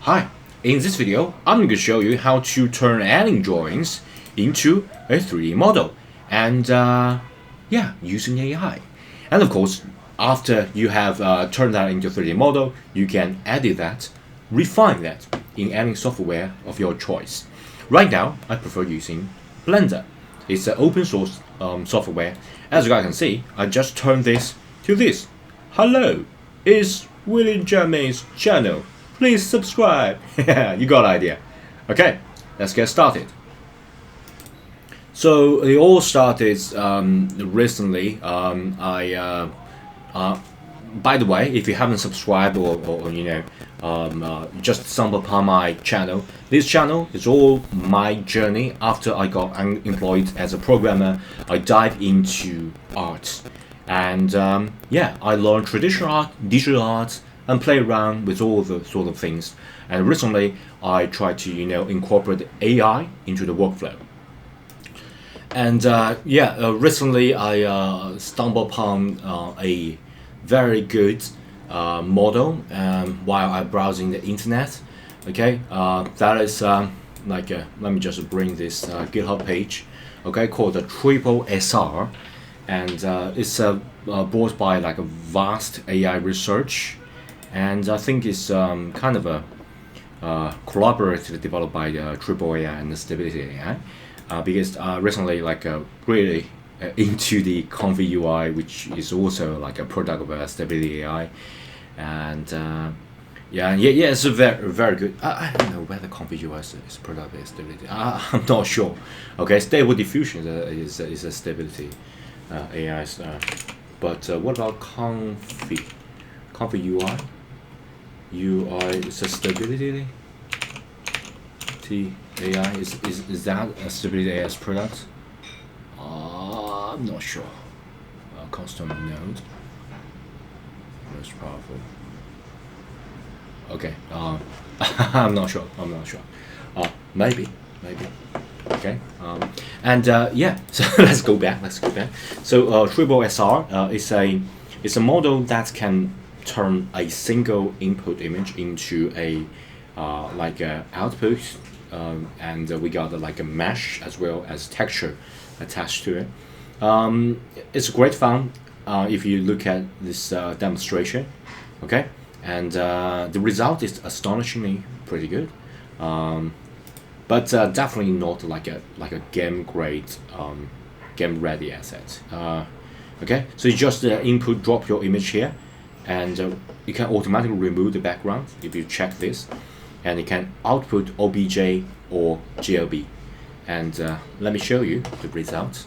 Hi, in this video, I'm going to show you how to turn any drawings into a 3D model and using AI. And of course, after you have turned that into a 3D model, you can edit that, refine that in any software of your choice. Right now, I prefer using Blender. It's an open source software. As you guys can see, I just turned this to this. Hello, it's William Jeremy's channel. Please subscribe. You got an idea. Okay, let's get started. So it all started recently. By the way, if you haven't subscribed or just stumbled upon my channel, this channel is all my journey after I got unemployed as a programmer. I dive into art, and I learned traditional art, digital art, and play around with all the sort of things. And recently, I tried to incorporate AI into the workflow. And recently I stumbled upon a very good model while I browsing the internet. Okay, that is let me just bring this GitHub page. Okay, called the TripoSR, and it's brought by like a vast AI research, and I think it's kind of a collaboratively developed by Triple AI and the Stability AI. Because recently really into the Comfy UI, which is also like a product of Stability AI, and it's a very good. I don't know whether Comfy UI is a product of Stability. I'm not sure. Okay, Stable Diffusion is a Stability AI, but what about Comfy UI? UI is a Stability AI. Is that a Stability AI's product? I'm not sure. Custom node. Most powerful. Okay. I'm not sure. Maybe. Okay. So let's go back. So TripoSR is a model that can turn a single input image into a output. And we got like a mesh as well as texture attached to it. It's great fun if you look at this demonstration. Okay, and the result is astonishingly pretty good, but definitely not like a game grade, game ready asset. Okay, so you just input drop your image here, and you can automatically remove the background if you check this. And you can output OBJ or GLB. And let me show you the results.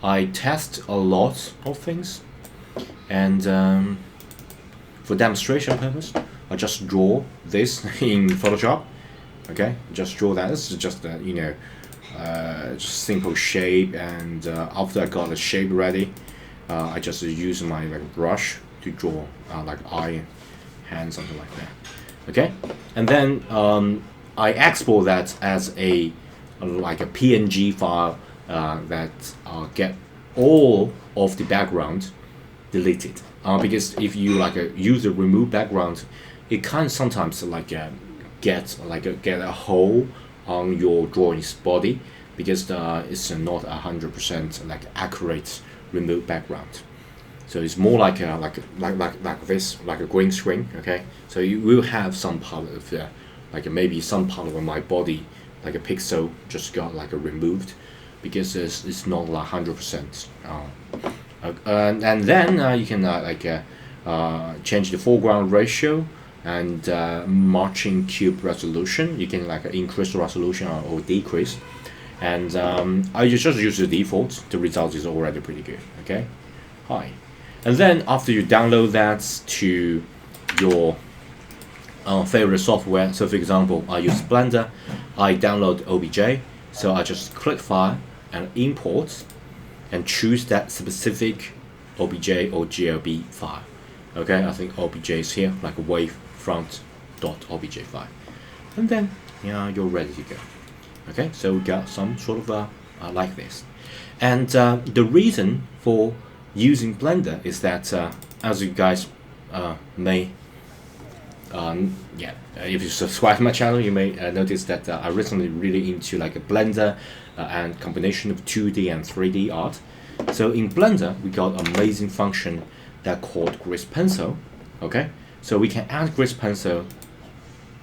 I test a lot of things, and for demonstration purpose, I just draw this in Photoshop. Okay, just draw that. This is just just simple shape. And after I got the shape ready, I just use my brush to draw like eye, hand, something like that. Okay, and then I export that as a PNG file that get all of the background deleted. Because if you use the remove background, it can sometimes get a hole on your drawing's body, because it's not 100% accurate remove background. So it's more like this, like a green screen. Okay, so you will have some part of maybe some part of my body, like a pixel, just got removed, because it's not 100%. And then you can change the foreground ratio and marching cube resolution. You can increase the resolution or decrease. And I just use the default. The result is already pretty good. Okay, hi. And then after you download that to your favorite software, so for example, I use Blender, I download OBJ, so I just click File and Import, and choose that specific OBJ or GLB file. Okay, I think OBJ is here, like a wavefront.obj file, and then you're ready to go. Okay, so we got some sort of like this, and the reason for using Blender is that as you guys may yeah, if you subscribe to my channel, you may notice that I recently really into like a Blender and combination of 2D and 3D art. So in Blender, we got amazing function that called Grease Pencil. Okay, so we can add Grease Pencil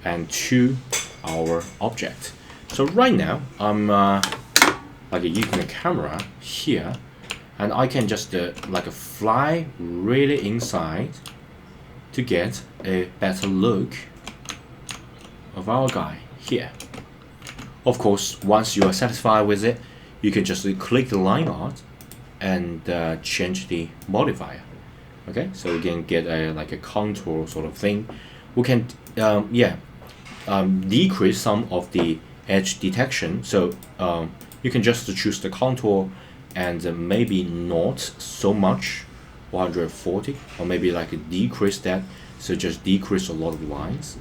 and to our object. So right now, I'm like using a camera here, and I can just like fly really inside to get a better look of our guy here. Of course, once you are satisfied with it, you can just click the line art and change the modifier. Okay, so we can get a like a contour sort of thing. We can decrease some of the edge detection. So you can just choose the contour and maybe not so much 140, or maybe like decrease that. So just decrease a lot of lines.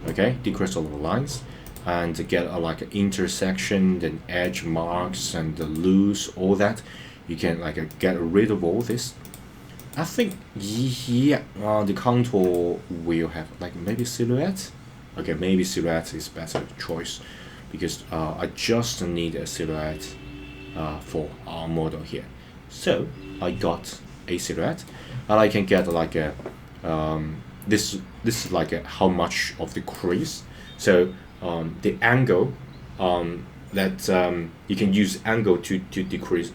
Okay, decrease a lot of lines and get a like intersection, then edge marks and the loose, all that. You can like get rid of all this. I think yeah, the contour will have like maybe silhouette. Okay, maybe silhouette is better choice because I just need a silhouette for our model here. So I got a silhouette, and I can get like a this is like how much of the crease. So the angle that you can use angle to decrease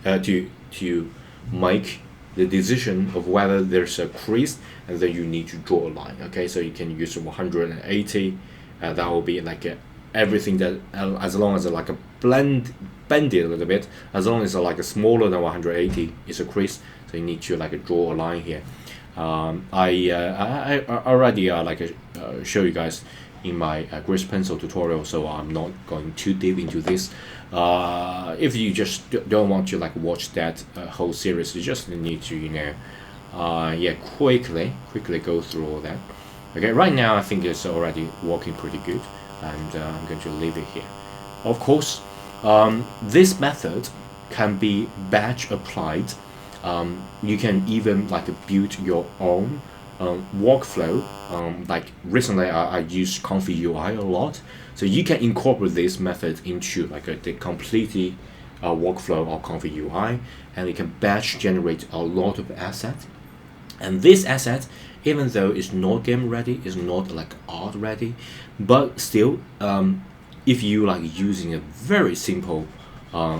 to make the decision of whether there's a crease, and then you need to draw a line. Okay, so you can use 180. That will be like everything that as long as like a bend it a little bit, as long as like a smaller than 180 is a crease. So you need to like draw a line here. I already show you guys in my Grease Pencil tutorial, so I'm not going too deep into this. If you just don't want to like watch that whole series, you just need to quickly go through all that. Okay, right now I think it's already working pretty good, and I'm going to leave it here. Of course, this method can be batch applied. You can even like build your own workflow. Like recently I used Comfy UI a lot, so you can incorporate this method into like the completely workflow of Comfy UI, and you can batch generate a lot of assets. And this asset, even though it's not game ready, it's not like art ready, but still if you like using a very simple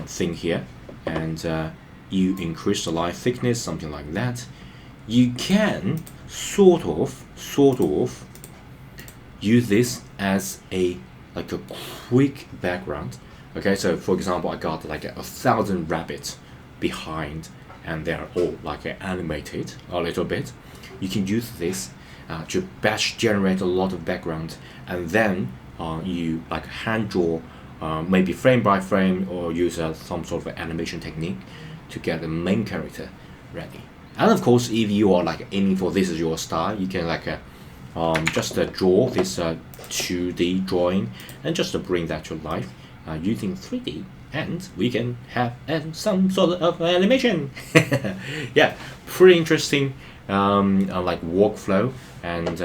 thing here, and you increase the line thickness, something like that, you can sort of use this as a like a quick background. Okay, so for example, I got like 1,000 rabbits behind, and they're all like animated a little bit. You can use this to batch generate a lot of background, and then you like hand draw maybe frame by frame, or use some sort of animation technique to get the main character ready. And of course, if you are like aiming for this is your style, you can like just draw this 2D drawing and just bring that to life using 3D, and we can have some sort of animation. Yeah, pretty interesting like workflow, and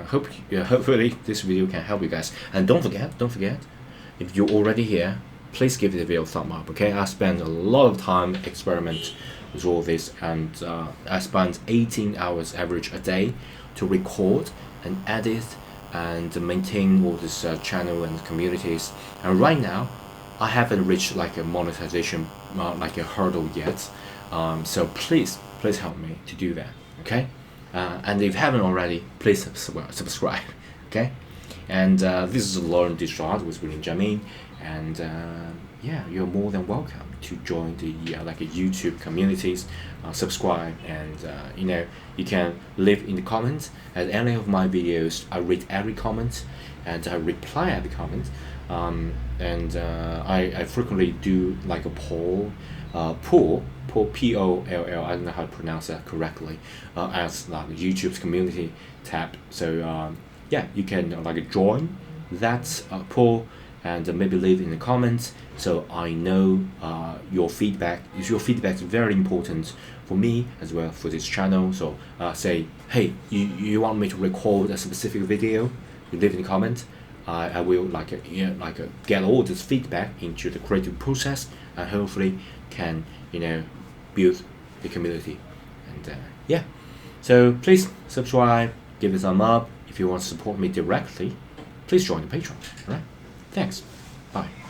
hopefully this video can help you guys. And don't forget, if you're already here, please give the video a thumb up. Okay, I spent a lot of time experiment with all this, and I spent 18 hours average a day to record and edit and maintain all this channel and communities. And right now I haven't reached like a monetization like a hurdle yet, so please help me to do that. Okay, and if you haven't already, please subscribe. Okay, and this is Learn Digital Art with William Jamin, and yeah, you're more than welcome to join the like YouTube communities. Subscribe, and you can leave in the comments. At any of my videos, I read every comment and I reply every comment. I frequently do like a poll Poll Poll, I don't know how to pronounce that correctly, as like YouTube's community tab. So yeah, you can like join that poll, and maybe leave in the comments, so I know your feedback. Your feedback is very important for me as well for this channel. So say, hey, you want me to record a specific video, you leave in the comments. I will get all this feedback into the creative process, and hopefully can build the community. And yeah, so please subscribe, give it a thumb up. If you want to support me directly, please join the Patreon. All right, thanks, bye.